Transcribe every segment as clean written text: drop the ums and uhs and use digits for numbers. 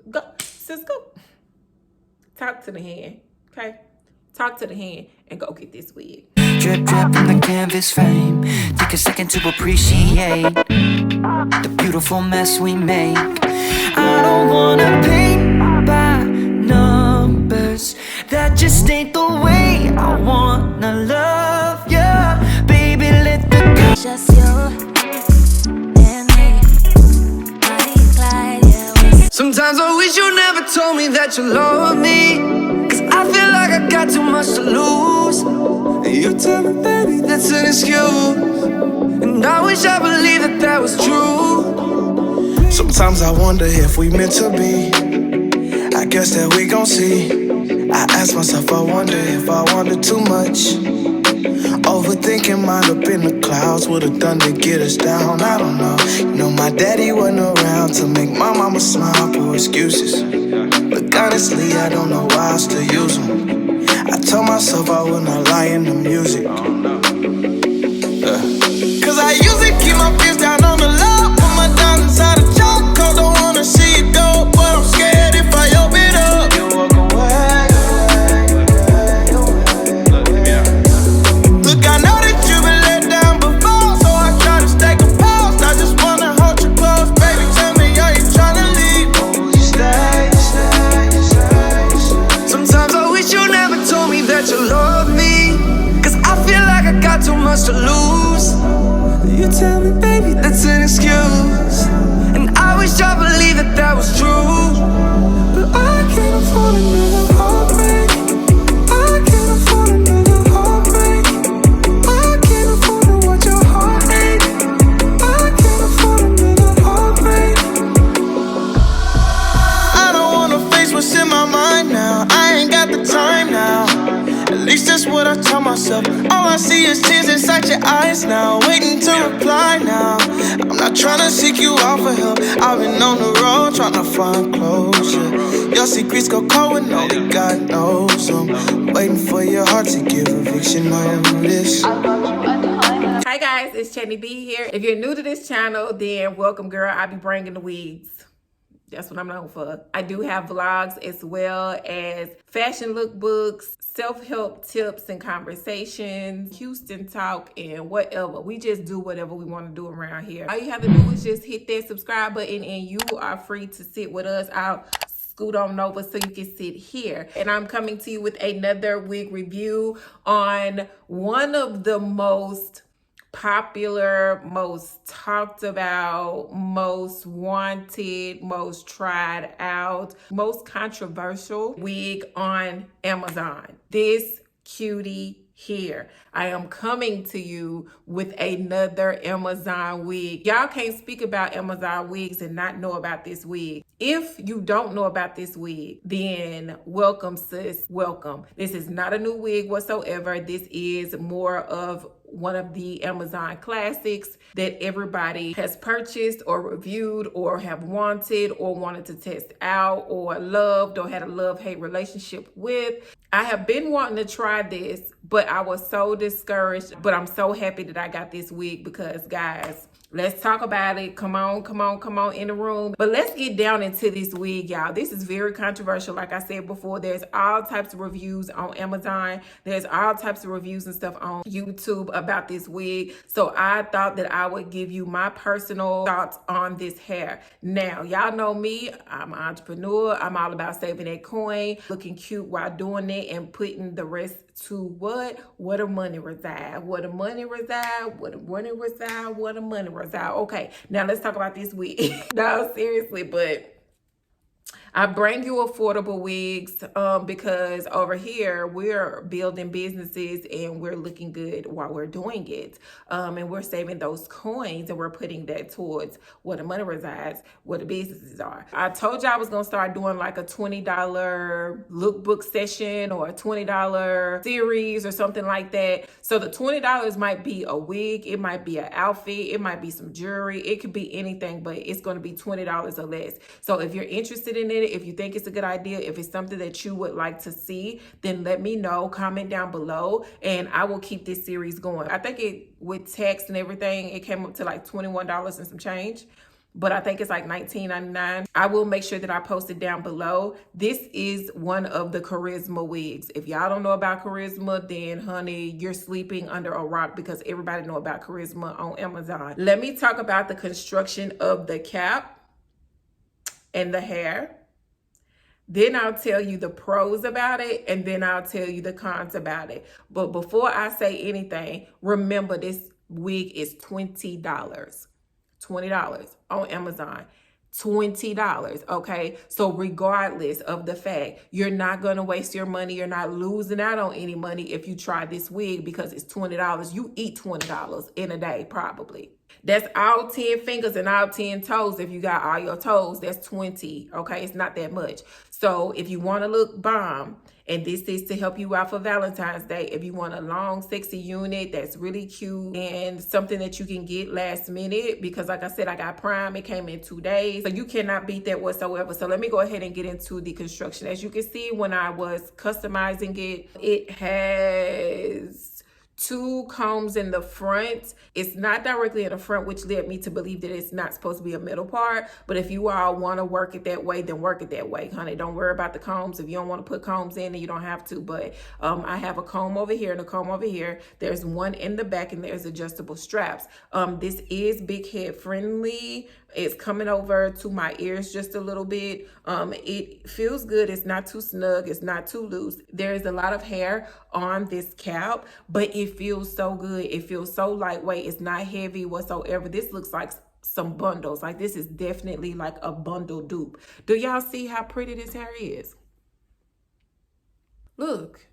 Go, sis, go. Talk to the hand, okay? Talk to the hand and go get this wig. Drip, drip from the canvas frame. Take a second to appreciate the beautiful mess we make. I don't wanna paint by numbers. That just ain't the way I wanna love ya. Baby, let the Just you and me, Bonnie and Clyde, yeah. Sometimes I wish you never told me that you love me, 'cause I feel like I got too much to lose. And you tell me, baby, that's an excuse. And I wish I believed that that was true. Sometimes I wonder if we meant to be. I guess that we gon' see. I ask myself, I wonder if I wanted too much. Overthinking, mind up in the clouds. Would've done to get us down, I don't know. You know my daddy wasn't around to make my mama smile for excuses. But honestly, I don't know why I still use them. I told myself I would not lie in the music. Cause I usually keep my fist down on the low. Put my diamonds inside a choke. Don't wanna see it go, but I'm scared if I open up, you walk away. Look, I know that you've been let down before, so I try to stay composed. I just wanna hold you close, baby. Tell me, are you tryna leave? Oh, you stay. Sometimes I wish you never told me that you love me, 'cause I feel like I got too much to lose. You tell me, baby, that's an excuse. And I wish I believed that that was true. But I can't afford another heartbreak. I can't afford another heartbreak. I can't afford to watch your heart ache. I can't afford another heartbreak. I don't wanna face what's in my mind now. I ain't got the time now. At least that's what I tell myself. All I see is tears inside your eyes now. Waiting to reply now. I'm not trying to seek you out for help. I've been on the road trying to find closure. Your secrets go cold and only God knows them. Waiting for your heart to give eviction notice. Hi guys, it's Chadneyb here. If you're new to this channel, then welcome, girl. I be bringing the wigs. That's what I'm known for. I do have vlogs as well as fashion lookbooks, self-help tips and conversations, Houston talk, and whatever. We just do whatever we want to do around here. All you have to do is just hit that subscribe button and you are free to sit with us. I'll scoot on over so you can sit here. And I'm coming to you with another wig review on one of the most popular, most talked about, most wanted, most tried out, most controversial wig on Amazon. This cutie here. I am coming to you with another Amazon wig. Y'all can't speak about Amazon wigs and not know about this wig. If you don't know about this wig, then welcome, sis, welcome. This is not a new wig whatsoever. This is more of one of the Amazon classics that everybody has purchased or reviewed or have wanted or wanted to test out or loved or had a love-hate relationship with. I have been wanting to try this, but I was so discouraged. But I'm so happy that I got this wig because, guys, let's talk about it. Come on in the room. But let's get down into this wig, y'all. This is very controversial. Like I said before, there's all types of reviews on Amazon. There's all types of reviews and stuff on YouTube about this wig. So I thought that I would give you my personal thoughts on this hair. Now, y'all know me. I'm an entrepreneur. I'm all about saving that coin, looking cute while doing it, and putting the rest to what? Where the money reside. Where the money reside. Where the money reside. Where the money reside. Okay, now let's talk about this wig. No, seriously, but I bring you affordable wigs because over here we're building businesses and we're looking good while we're doing it. And we're saving those coins and we're putting that towards where the money resides, where the businesses are. I told you I was going to start doing like a $20 lookbook session or a $20 series or something like that. So the $20 might be a wig, it might be an outfit, it might be some jewelry, it could be anything, but it's going to be $20 or less. So if you're interested in it, if you think it's a good idea, if it's something that you would like to see, then let me know, comment down below, and I will keep this series going. I think it, with text and everything, it came up to like $21 and some change. but I think it's like $19.99. I will make sure that I post it down below. This is one of the Charisma wigs. If y'all don't know about Charisma, then honey, you're sleeping under a rock, because everybody know about Charisma on Amazon. Let me talk about the construction of the cap and the hair. Then I'll tell you the pros about it, and then I'll tell you the cons about it. But before I say anything, remember this wig is $20. $20 on Amazon. $20, okay? So regardless of the fact, you're not gonna waste your money, you're not losing out on any money if you try this wig, because it's $20. You eat $20 in a day, probably. That's all 10 fingers and all 10 toes. If you got all your toes, that's 20, okay? It's not that much. So if you want to look bomb, and this is to help you out for Valentine's Day, if you want a long, sexy unit that's really cute and something that you can get last minute, because like I said, I got Prime, it came in 2 days. So you cannot beat that whatsoever. So let me go ahead and get into the construction. As you can see, when I was customizing it, it has 2 combs in the front. It's not directly in the front, which led me to believe that it's not supposed to be a middle part. But if you all want to work it that way, then work it that way, honey. Don't worry about the combs. If you don't want to put combs in, then you don't have to. But I have a comb over here and a comb over here. There's one in the back, and there's adjustable straps. This is big head friendly. It's coming over to my ears just a little bit. It feels good. It's not too snug. It's not too loose. There is a lot of hair on this cap, but it feels so good. It feels so lightweight. It's not heavy whatsoever. This looks like some bundles. Like, this is definitely like a bundle dupe. Do y'all see how pretty this hair is? Look.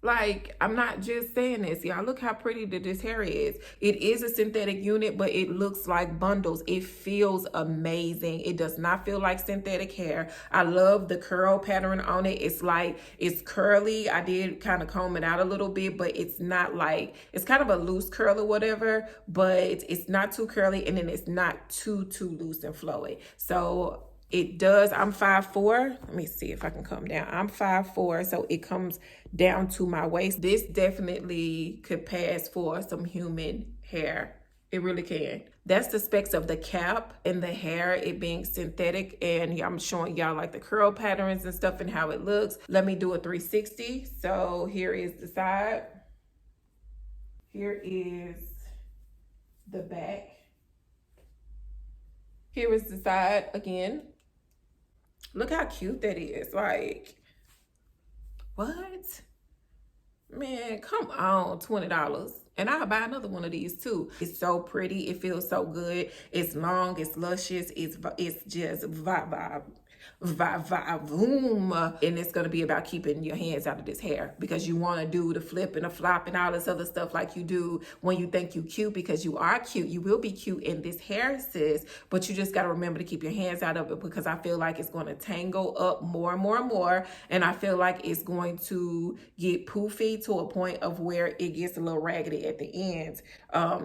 Like, I'm not just saying this, y'all. Look how pretty this hair is. It is a synthetic unit, but it looks like bundles. It feels amazing. It does not feel like synthetic hair. I love the curl pattern on it. It's like, it's curly. I did kind of comb it out a little bit, but it's not like, it's kind of a loose curl or whatever, but it's not too curly, and then it's not too loose and flowy. So it does, I'm 5'4". Let me see if I can come down. I'm 5'4", so it comes down to my waist. This definitely could pass for some human hair. It really can. That's the specs of the cap and the hair, it being synthetic. And I'm showing y'all like the curl patterns and stuff and how it looks. Let me do a 360. So here is the side. Here is the back. Here is the side again. Look how cute that is. Like, what? Man, come on, $20. And I'll buy another one of these too. It's so pretty. It feels so good. It's long, it's luscious, it's just vibe. And it's going to be about keeping your hands out of this hair, because you want to do the flip and the flop and all this other stuff like you do when you think you cute, because you are cute. You will be cute in this hair, sis, but you just got to remember to keep your hands out of it, because I feel like it's going to tangle up more and more and more, and I feel like it's going to get poofy to a point of where it gets a little raggedy at the ends.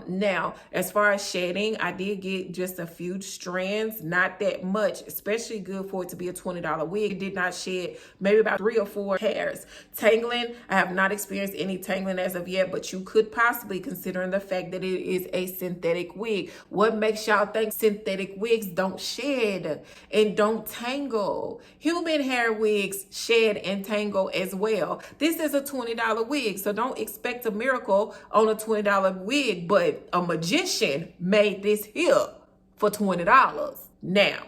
Now, as far as shedding, I did get just a few strands, not that much, especially good for it to be a $20 wig. It did not shed maybe about 3 or 4 hairs. Tangling, I have not experienced any tangling as of yet, but you could possibly, considering the fact that it is a synthetic wig. What makes y'all think synthetic wigs don't shed and don't tangle? Human hair wigs shed and tangle as well. This is a $20 wig, so don't expect a miracle on a $20 wig, but a magician made this here for $20. Now,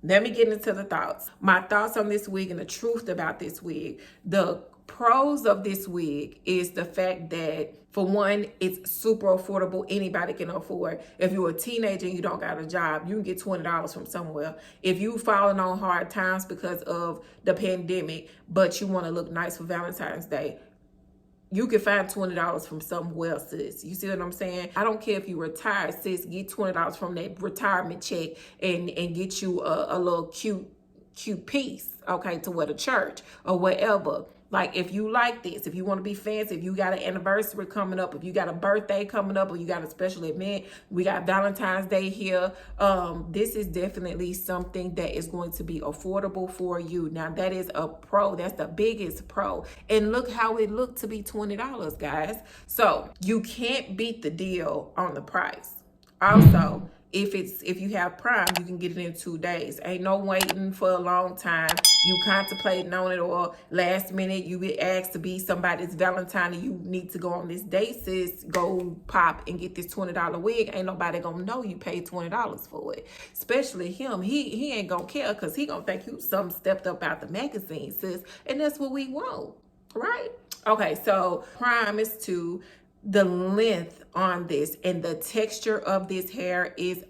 let me get into the thoughts. My thoughts on this wig and the truth about this wig. The pros of this wig is the fact that, for one, it's super affordable. Anybody can afford. If you're a teenager and you don't got a job, you can get $20 from somewhere. If you falling on hard times because of the pandemic, but you want to look nice for Valentine's Day, you can find $20 from somewhere, sis. You see what I'm saying? I don't care if you retire, sis. Get $20 from that retirement check and get you a little cute piece, okay, to wear to church or whatever. Like, if you like this, if you want to be fancy, if you got an anniversary coming up, if you got a birthday coming up, or you got a special event, we got Valentine's Day here. This is definitely something that is going to be affordable for you. Now, that is a pro. That's the biggest pro. And look how it looked to be $20, guys. So you can't beat the deal on the price. Also, if you have Prime, you can get it in 2 days. Ain't no waiting for a long time. You contemplating on it, or last minute you get asked to be somebody's Valentine and you need to go on this date, sis, go pop and get this $20 wig. Ain't nobody gonna know you paid $20 for it. Especially him. He ain't gonna care, because he gonna think you something stepped up out the magazine, sis. And that's what we want, right? Okay, so Prime is 2. The length on this and the texture of this hair is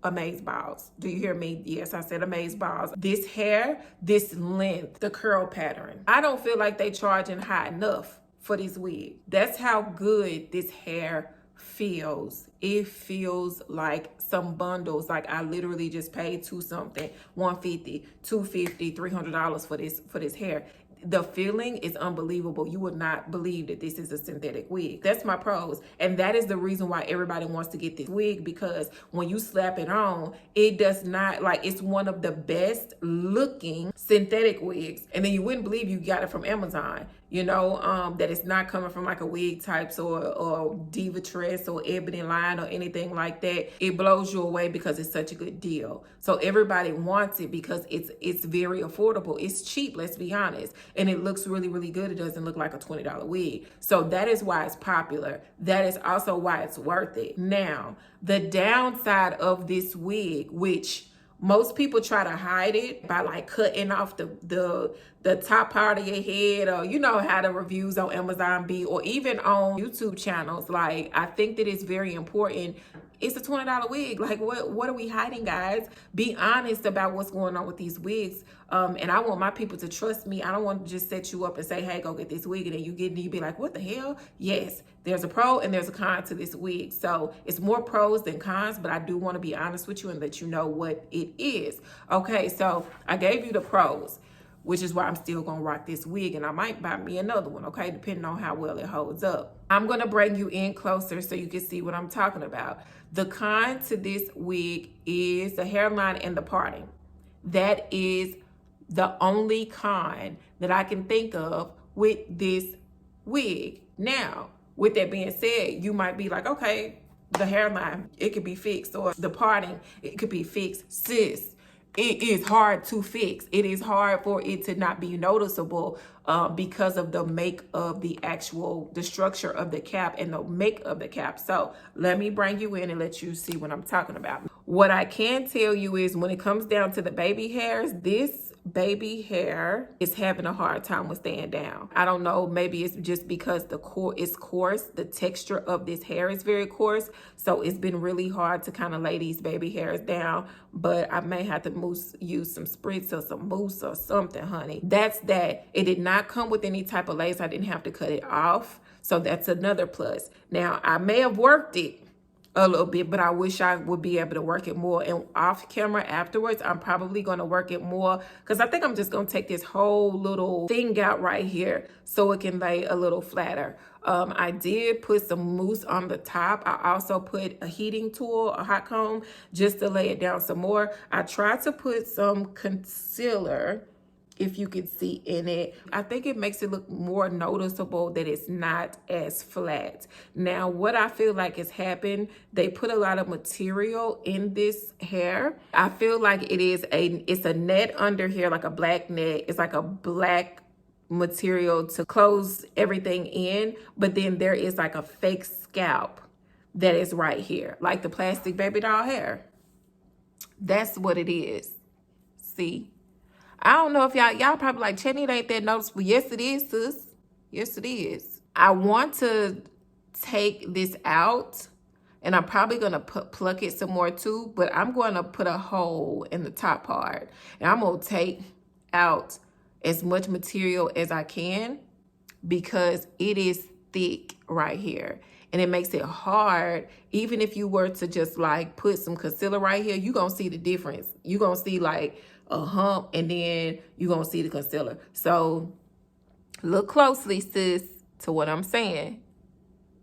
amazeballs. Do you hear me? Yes, I said amazeballs. This hair, this length, the curl pattern. I don't feel like they charging high enough for this wig. That's how good this hair feels. It feels like some bundles. Like I literally just paid $2-something, $150, $250, $300 for this hair. The feeling is unbelievable. You would not believe that this is a synthetic wig. That's my pros. And that is the reason why everybody wants to get this wig, because when you slap it on, it does not, like, it's one of the best looking synthetic wigs. And then you wouldn't believe you got it from Amazon. You know, that it's not coming from like a Wig Types or Diva Tress or Ebony Line or anything like that. It blows you away because it's such a good deal. So everybody wants it because it's very affordable. It's cheap, let's be honest. And it looks really, really good. It doesn't look like a $20 wig. So that is why it's popular. That is also why it's worth it. Now, the downside of this wig, which most people try to hide it by like cutting off the top part of your head, or you know how the reviews on Amazon be, or even on YouTube channels. Like, I think that it's very important. It's a $20 wig. Like, what are we hiding, guys? Be honest about what's going on with these wigs. And I want my people to trust me. I don't want to just set you up and say, hey, go get this wig, and then you get it and you be like, what the hell? Yes, there's a pro and there's a con to this wig. So it's more pros than cons, but I do want to be honest with you and let you know what it is. Okay, so I gave you the pros, which is why I'm still gonna rock this wig, and I might buy me another one, okay, depending on how well it holds up. I'm gonna bring you in closer so you can see what I'm talking about. The con to this wig is the hairline and the parting. That is the only con that I can think of with this wig. Now, with that being said, you might be like, okay, the hairline, it could be fixed, or the parting, it could be fixed. Sis, it is hard to fix. It is hard for it to not be noticeable because of the make of the structure of the cap and the make of the cap. So let me bring you in and let you see what I'm talking about. What I can tell you is when it comes down to the baby hairs, this baby hair is having a hard time with staying down. I don't know, maybe it's just because the core is coarse. The texture of this hair is very coarse, so it's been really hard to kind of lay these baby hairs down. But I may have to use some spritz or some mousse or something, honey. That's that. It did not come with any type of lace. I didn't have to cut it off, so that's another plus. Now, I may have worked it a little bit, but I wish I would be able to work it more. And off camera afterwards, I'm probably going to work it more, because I think I'm just going to take this whole little thing out right here so it can lay a little flatter. I did put some mousse on the top. I also put a heating tool, a hot comb, just to lay it down some more. I tried to put some concealer, if you can see in it. I think it makes it look more noticeable that it's not as flat. Now, what I feel like has happened, they put a lot of material in this hair. I feel like it's a net under here, like a black net. It's like a black material to close everything in, but then there is like a fake scalp that is right here, like the plastic baby doll hair. That's what it is. See? I don't know if y'all probably like, Chadneyb, ain't that noticeable? Yes, it is, sis. Yes, it is. I want to take this out, and I'm probably going to pluck it some more too, but I'm going to put a hole in the top part, and I'm going to take out as much material as I can, because it is thick right here. And it makes it hard. Even if you were to just like put some concealer right here, you're going to see the difference. You're going to see like a hump, and then you're going to see the concealer. So look closely, sis, to what I'm saying.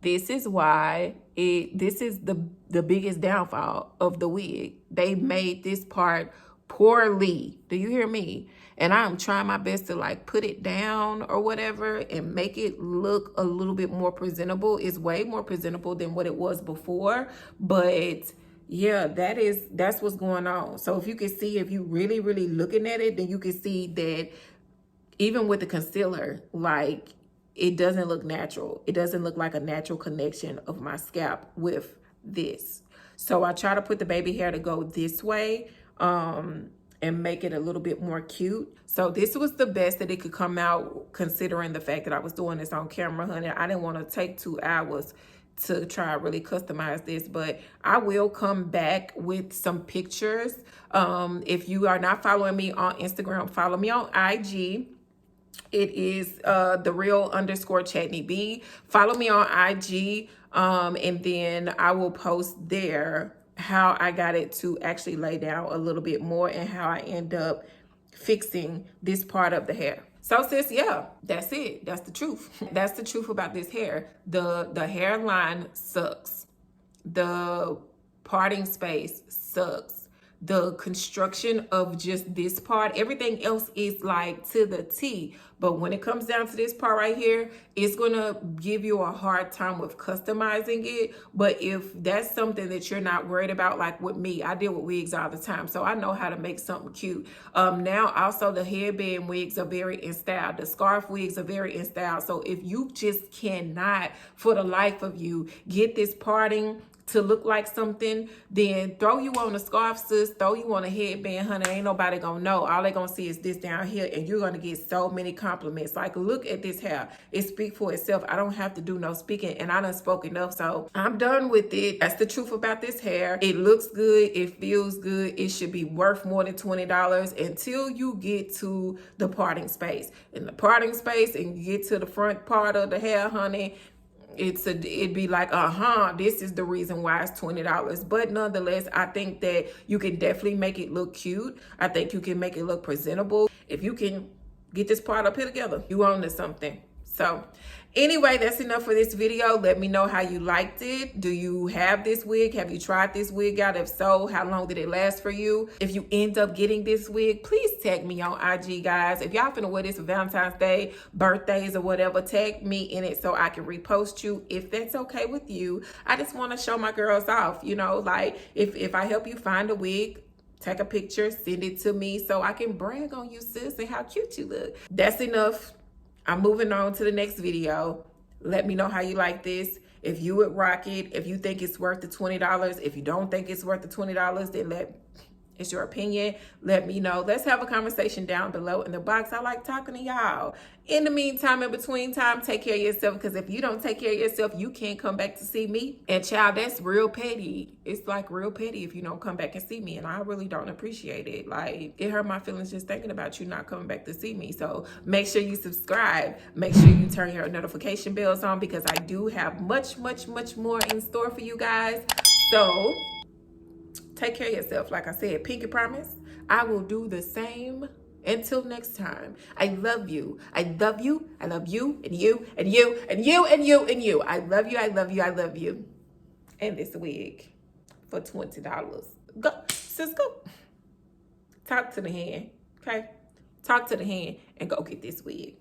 This is why this is the biggest downfall of the wig. They made this part poorly. Do you hear me? And I'm trying my best to like put it down or whatever and make it look a little bit more presentable. It's way more presentable than what it was before. But yeah, that's what's going on. So if you can see, if you really looking at it, then you can see that even with the concealer, like, it doesn't look natural. It doesn't look like a natural connection of my scalp with this. So I try to put the baby hair to go this way, and make it a little bit more cute. So this was the best that it could come out, considering the fact that I was doing this on camera, honey. I didn't want to take 2 hours to try to really customize this, but I will come back with some pictures. If you are not following me on Instagram, follow me on IG. It is the real_Chadneyb. Follow me on IG, and then I will post there how I got it to actually lay down a little bit more and how I end up fixing this part of the hair. So sis, yeah, that's it. That's the truth. That's the truth about this hair. The hairline sucks. The parting space sucks. The construction of just this part, everything else is like to the T. But when it comes down to this part right here, it's gonna give you a hard time with customizing it. But if that's something that you're not worried about, like with me, I deal with wigs all the time, so I know how to make something cute. Now also the headband wigs are very in style. The scarf wigs are very in style. So if you just cannot, for the life of you, get this parting to look like something, then throw you on a scarf, sis, throw you on a headband, honey. Ain't nobody gonna know. All they gonna see is this down here, and you're gonna get so many compliments. Like, look at this hair. It speaks for itself. I don't have to do no speaking, and I done spoke enough, so I'm done with it. That's the truth about this hair. It looks good. It feels good. It should be worth more than $20 until you get to the parting space. In the parting space, and you get to the front part of the hair, honey, it'd be like, this is the reason why it's $20. But nonetheless, I think that you can definitely make it look cute. I think you can make it look presentable. If you can get this part up here together, you own to something. So anyway, that's enough for this video. Let me know how you liked it. Do you have this wig? Have you tried this wig out? If so, how long did it last for you? If you end up getting this wig, please tag me on IG, guys. If y'all finna wear this for Valentine's Day, birthdays, or whatever, tag me in it so I can repost you if that's okay with you. I just want to show my girls off, you know, like if I help you find a wig, take a picture, send it to me so I can brag on you, sis, and how cute you look. That's enough. I'm moving on to the next video. Let me know how you like this. If you would rock it, if you think it's worth the $20, if you don't think it's worth the $20, then it's your opinion. Let me know. Let's have a conversation down below in the box. I like talking to y'all. In the meantime, in between time, take care of yourself, because if you don't take care of yourself, you can't come back to see me. And child, that's real petty. It's like real petty if you don't come back and see me, and I really don't appreciate it. Like, it hurt my feelings just thinking about you not coming back to see me. So make sure you subscribe. Make sure you turn your notification bells on, because I do have much more in store for you guys. So take care of yourself. Like I said, pinky promise, I will do the same. Until next time, I love you. I love you. I love you and you and you and you and you and you. I love you. I love you. I love you. And this wig for $20. Go, sis, go. Talk to the hand, okay? Talk to the hand and go get this wig.